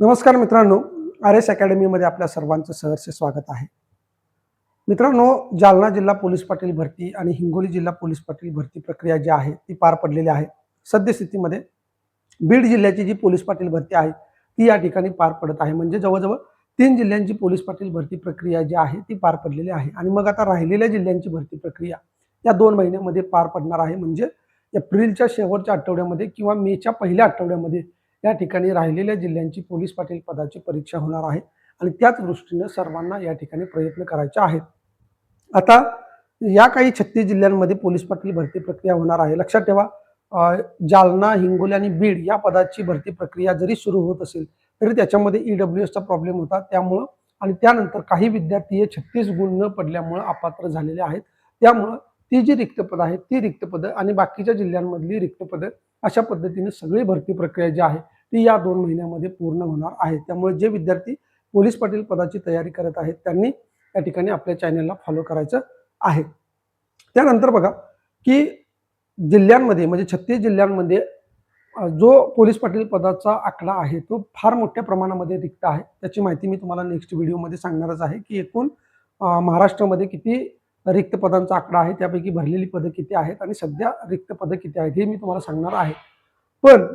नमस्कार मित्रांनो, RS अकॅडमीमध्ये आपल्या सर्वांचं सहर्ष स्वागत आहे. मित्रांनो, जालना जिल्हा पोलीस पाटील भरती आणि हिंगोली जिल्हा पोलीस पाटील भरती प्रक्रिया जी आहे ती पार पडलेली आहे. सद्यस्थितीमध्ये बीड जिल्ह्याची जी पोलीस पाटील भरती आहे ती या ठिकाणी पार पडत आहे. म्हणजे जवळजवळ 3 जिल्ह्यांची पोलीस पाटील भरती प्रक्रिया जी आहे ती पार पडलेली आहे. आणि मग आता राहिलेल्या जिल्ह्यांची भरती प्रक्रिया या 2 महिन्यामध्ये पार पडणार आहे. म्हणजे एप्रिलच्या शेवटच्या आठवड्यामध्ये किंवा मेच्या पहिल्या आठवड्यामध्ये या ठिकाणी राहिलेल्या जिल्ह्यांची पोलीस पाटील पदाची परीक्षा होणार आहे. आणि त्याच दृष्टीने सर्वांना या ठिकाणी प्रयत्न करायचे आहेत. आता या काही 36 जिल्ह्यांमध्ये पोलीस पाटील भरती प्रक्रिया होणार आहे. लक्षात ठेवा, जालना, हिंगोली आणि बीड या पदाची भरती प्रक्रिया जरी सुरू होत असेल तरी त्याच्यामध्ये EWSचा प्रॉब्लेम होता. त्यामुळं आणि त्यानंतर काही विद्यार्थी हे 36 गुण न पडल्यामुळं अपात्र झालेले आहेत. त्यामुळं ती जी रिक्त पदं आहेत ती रिक्त पदं आणि बाकीच्या जिल्ह्यांमधली रिक्त पदं अशा पद्धतीने सगळी भरती प्रक्रिया जी आहे ती या 2 महिन्यामध्ये पूर्ण होणार आहे. त्यामुळे जे विद्यार्थी पोलीस पाटील पदाची तयारी करत आहेत त्यांनी या ठिकाणी आपल्या चॅनलला फॉलो करायचं आहे. त्यानंतर बघा की जिल्ह्यांमध्ये म्हणजे 36 जिल्ह्यांमध्ये जो पोलीस पाटील पदाचा आकडा आहे तो फार मोठ्या प्रमाणामध्ये रिक्त आहे. त्याची माहिती मी तुम्हाला नेक्स्ट व्हिडिओमध्ये सांगणारच आहे की एकूण महाराष्ट्रामध्ये किती रिक्त पदांचा आकडा आहे, त्यापैकी भरलेली पदं किती आहेत आणि सध्या रिक्त पदं किती आहेत हे मी तुम्हाला सांगणार आहे. पण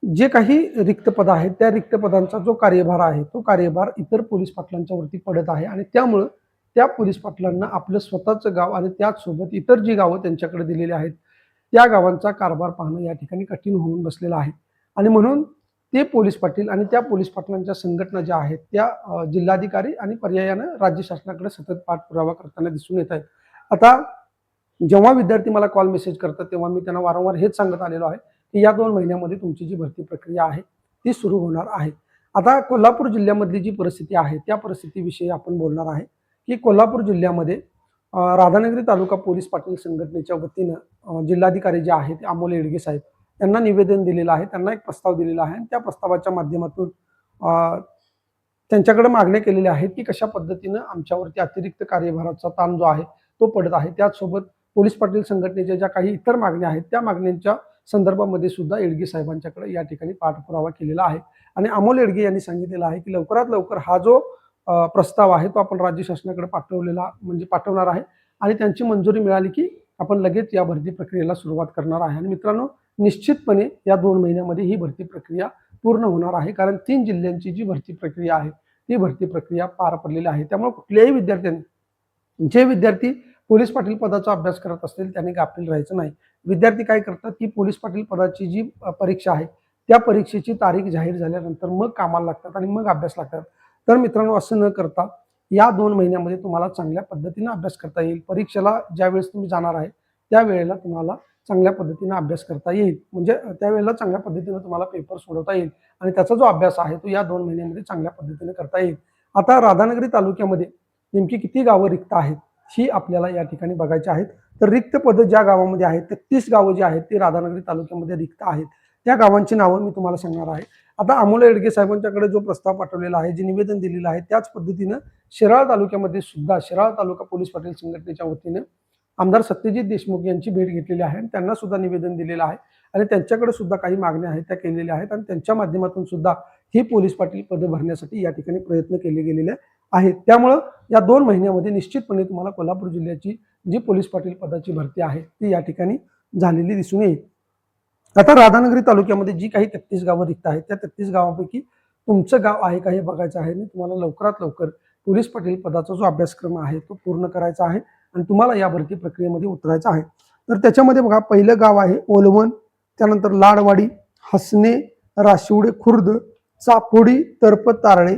जे काही रिक्त पद आहेत त्या रिक्त पदांचा जो कार्यभार आहे तो कार्यभार इतर पोलीस पाटलांच्या वरती पडत आहे. आणि त्यामुळं त्या पोलीस पाटलांना आपलं स्वतःचं गाव आणि त्याचसोबत इतर जी गावं त्यांच्याकडे दिलेली आहेत त्या गावांचा कारभार पाहणं या ठिकाणी कठीण होऊन बसलेलं आहे. आणि म्हणून ते पोलीस पाटील आणि त्या पोलीस पाटलांच्या संघटना ज्या आहेत त्या जिल्हाधिकारी आणि पर्यायानं राज्य शासनाकडे सतत पाठपुरावा करताना दिसून येत आहेत. आता जेव्हा विद्यार्थी मला कॉल मेसेज करतात तेव्हा मी त्यांना वारंवार हेच सांगत आलेलो आहे की या 2 महिन्यामध्ये तुमची जी भरती प्रक्रिया आहे ती सुरू होणार आहे. आता कोल्हापूर जिल्ह्यामधली जी परिस्थिती आहे त्या परिस्थितीविषयी आपण बोलणार आहे की कोल्हापूर जिल्ह्यामध्ये राधानगरी तालुका पोलीस पाटील संघटनेच्या वतीनं जिल्हाधिकारी जे आहेत अमोल येडगे साहेब यांना निवेदन दिलेलं आहे, त्यांना एक प्रस्ताव दिलेला आहे. आणि त्या प्रस्तावाच्या माध्यमातून त्यांच्याकडे मागण्या केलेल्या आहेत की कशा पद्धतीनं आमच्यावरती अतिरिक्त कार्यभाराचा ताण जो आहे तो पडत आहे. त्याचसोबत पोलीस पाटील संघटनेच्या ज्या काही इतर मागण्या आहेत त्या मागण्यांच्या संदर्भामध्ये सुद्धा येडगे साहेबांच्याकडे या ठिकाणी पाठपुरावा केलेला आहे. आणि अमोल येडगे यांनी सांगितलेलं आहे की लवकरात लवकर हा जो प्रस्ताव आहे तो आपण राज्य शासनाकडे पाठवणार आहे आणि त्यांची मंजुरी मिळाली की आपण लगेच या भरती प्रक्रियेला सुरुवात करणार आहे. आणि मित्रांनो, निश्चितपणे या 2 महिन्यामध्ये ही भरती प्रक्रिया पूर्ण होणार आहे. कारण 3 जिल्ह्यांची जी भरती प्रक्रिया आहे ती भरती प्रक्रिया पार पडलेली आहे. त्यामुळे कुठल्याही विद्यार्थ्यांनी जे विद्यार्थी पोलीस पाटील पदाचा अभ्यास करत असतील त्यांनी गाफील राहायचं नाही. विद्यार्थी काय करतात की पोलीस पाटील पदाची जी परीक्षा आहे त्या परीक्षेची तारीख जाहीर झाल्यानंतर मग कामाला लागतात आणि मग अभ्यास लागतात. तर मित्रांनो, असं न करता या 2 महिन्यामध्ये तुम्हाला चांगल्या पद्धतीने अभ्यास करता येईल. परीक्षेला ज्यावेळेस तुम्ही जाणार आहे त्यावेळेला तुम्हाला चांगल्या पद्धतीने अभ्यास करता येईल. म्हणजे त्यावेळेला चांगल्या पद्धतीने तुम्हाला पेपर सोडवता येईल आणि त्याचा जो अभ्यास आहे तो या 2 महिन्यामध्ये चांगल्या पद्धतीने करता येईल. आता राधानगरी तालुक्यामध्ये नेमकी किती गावं रिक्त आहेत ही आपल्याला या ठिकाणी बघायची आहेत. तर रिक्त पदं ज्या गावामध्ये आहेत 33 गावं जी आहेत ती राधानगरी तालुक्यामध्ये रिक्त आहेत. त्या गावांची नावं मी तुम्हाला सांगणार आहे. आता अमोल येडगे साहेबांच्याकडे जो प्रस्ताव पाठवलेला आहे, जे निवेदन दिलेलं आहे त्याच पद्धतीनं शिराळा तालुक्यामध्ये सुद्धा शिराळा तालुका पोलीस पाटील संघटनेच्या वतीनं आमदार सत्यजित देशमुख यांची भेट घेतलेली आहे आणि त्यांना सुद्धा निवेदन दिलेलं आहे. आणि त्यांच्याकडे सुद्धा काही मागण्या आहेत त्या केलेल्या आहेत आणि त्यांच्या माध्यमातून सुद्धा ही पोलीस पाटील पदं भरण्यासाठी या ठिकाणी प्रयत्न केले गेलेले आहेत. त्यामुळं या 2 महिन्यामध्ये निश्चितपणे तुम्हाला कोल्हापूर जिल्ह्याची जी पोलीस पाटील पदाची भरती आहे ती या ठिकाणी झालेली दिसून येईल. आता राधानगरी तालुक्यामध्ये जी काही 33 गावं रिक्त आहेत त्या 33 गावांपैकी तुमचं गाव आहे का हे बघायचं आहे आणि तुम्हाला लवकरात लवकर पोलीस पाटील पदाचा जो अभ्यासक्रम आहे तो पूर्ण करायचा आहे आणि तुम्हाला या भरती प्रक्रियेमध्ये उतरायचं आहे. तर त्याच्यामध्ये बघा, पहिलं गाव आहे ओलवण, त्यानंतर लाडवाडी, हसने, राशिवडे खुर्द, चापोडी, तरपत तारळे,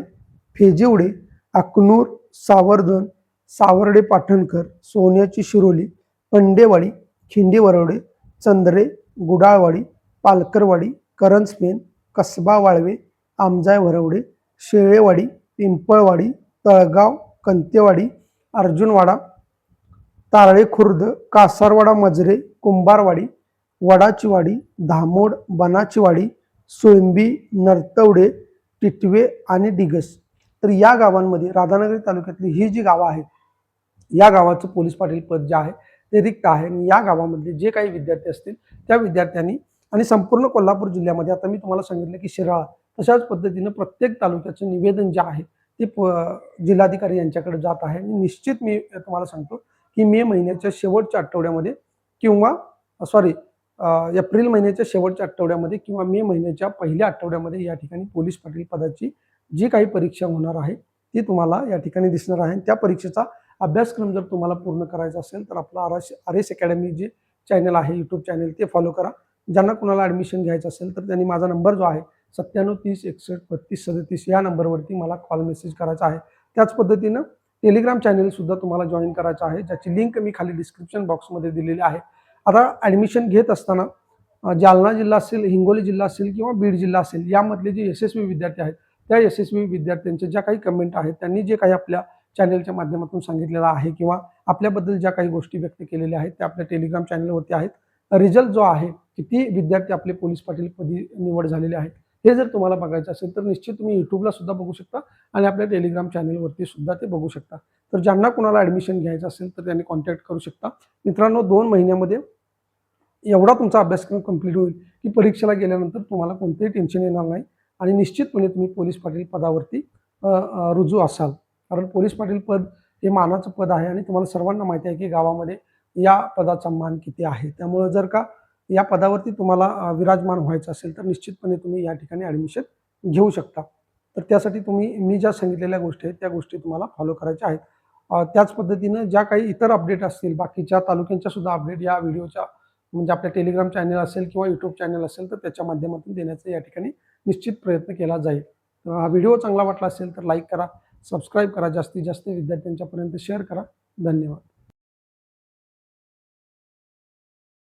फेजेवडे, अकनूर, सावर्धन, सावर्डे पाटणकर, सोन्याची शिरोली, पंडेवाडी, खिंडीवरवडे, चंद्रे, गुडाळवाडी, पालकरवाडी, करंजपेन, कसबा वाळवे, आमजाय वरवडे, शेळेवाडी, पिंपळवाडी, तळगाव, कंतेवाडी, अर्जुनवाडा, तारळे खुर्द, कासारवाडा मजरे, कुंभारवाडी, वडाचीवाडी, धामोड, बनाचीवाडी, सोयंबी, नरतवडे, टिटवे आणि डिगस. तर या गावांमध्ये राधानगरी तालुक्यातली ही जी गावं आहेत या गावाचं पोलीस पाटील पद जे आहे ते रिक्त आहे. आणि या गावामधले जे काही विद्यार्थी असतील त्या विद्यार्थ्यांनी आणि संपूर्ण कोल्हापूर जिल्ह्यामध्ये आता मी तुम्हाला सांगितलं की शिराळा, तशाच पद्धतीनं प्रत्येक तालुक्याचं निवेदन जे आहे ते जिल्हाधिकारी यांच्याकडे जात आहे आणि निश्चित मी तुम्हाला सांगतो की मे महिन्याच्या शेवटच्या आठवड्यामध्ये किंवा सॉरी एप्रिल महिन्याच्या शेवटच्या आठवड्यामध्ये किंवा मे महिन्याच्या पहिल्या आठवड्यामध्ये या ठिकाणी पोलीस पाटील पदाची जी काही परीक्षा होणार आहे ती तुम्हाला या ठिकाणी दिसणार आहे. त्या परीक्षेचा अभ्यासक्रम जर तुम्हाला पूर्ण करायचा असेल तर आपला आर एस अकॅडमी जे चॅनल आहे यूट्यूब चॅनल ते फॉलो करा. ज्यांना कुणाला ॲडमिशन घ्यायचं असेल तर त्यांनी माझा नंबर जो आहे 9730613237 या नंबरवरती मला कॉल मेसेज करायचा आहे. त्याच पद्धतीनं टेलिग्राम चॅनलसुद्धा तुम्हाला जॉईन करायचं आहे, ज्याची लिंक मी खाली डिस्क्रिप्शन बॉक्समध्ये दिलेली आहे. आता ॲडमिशन घेत असताना जालना जिल्हा असेल, हिंगोली जिल्हा असेल किंवा बीड जिल्हा असेल यामधले जे यशस्वी विद्यार्थी आहेत त्या यशस्वी विद्यार्थ्यांच्या ज्या काही कमेंट आहेत त्यांनी जे काही आपल्या चॅनलच्या माध्यमातून सांगितलेलं आहे किंवा आपल्याबद्दल ज्या काही गोष्टी व्यक्त केलेल्या आहेत त्या आपल्या टेलिग्राम चॅनलवरती आहेत. रिझल्ट जो आहे किती विद्यार्थी आपले पोलीस पाटील पदी निवड झालेले आहेत हे जर तुम्हाला बघायचं असेल तर निश्चित तुम्ही यूट्यूबला सुद्धा बघू शकता आणि आपल्या टेलिग्राम चॅनलवरती सुद्धा ते बघू शकता. तर ज्यांना कुणाला ॲडमिशन घ्यायचं असेल तर त्यांनी कॉन्टॅक्ट करू शकता. मित्रांनो 2 महिन्यामध्ये एवढा तुमचा अभ्यासक्रम कंप्लीट होईल की परीक्षेला गेल्यानंतर तुम्हाला कोणतेही टेन्शन येणार नाही आणि निश्चितपणे तुम्ही पोलीस पाटील पदावरती रुजू असाल. कारण पोलीस पाटील पद हे मानाचं पद आहे आणि तुम्हाला सर्वांना माहिती आहे की गावामध्ये या पदाचा मान किती आहे. त्यामुळं जर का या पदावरती तुम्हाला विराजमान व्हायचं असेल तर निश्चितपणे तुम्ही या ठिकाणी ॲडमिशन घेऊ शकता. तर त्यासाठी तुम्ही मी ज्या सांगितलेल्या गोष्टी आहेत त्या गोष्टी तुम्हाला फॉलो करायच्या आहेत. त्याच पद्धतीनं ज्या काही इतर अपडेट असतील बाकीच्या तालुक्यांच्या सुद्धा अपडेट या व्हिडिओच्या म्हणजे आपल्या टेलिग्राम चॅनल असेल किंवा यूट्यूब चॅनल असेल तर त्याच्या माध्यमातून देण्याचा या ठिकाणी निश्चित प्रयत्न केला जाईल. हा व्हिडिओ चांगला वाटला असेल तर लाईक करा, सबस्क्राईब करा, जास्तीत जास्त विद्यार्थ्यांच्यापर्यंत शेअर करा. धन्यवाद.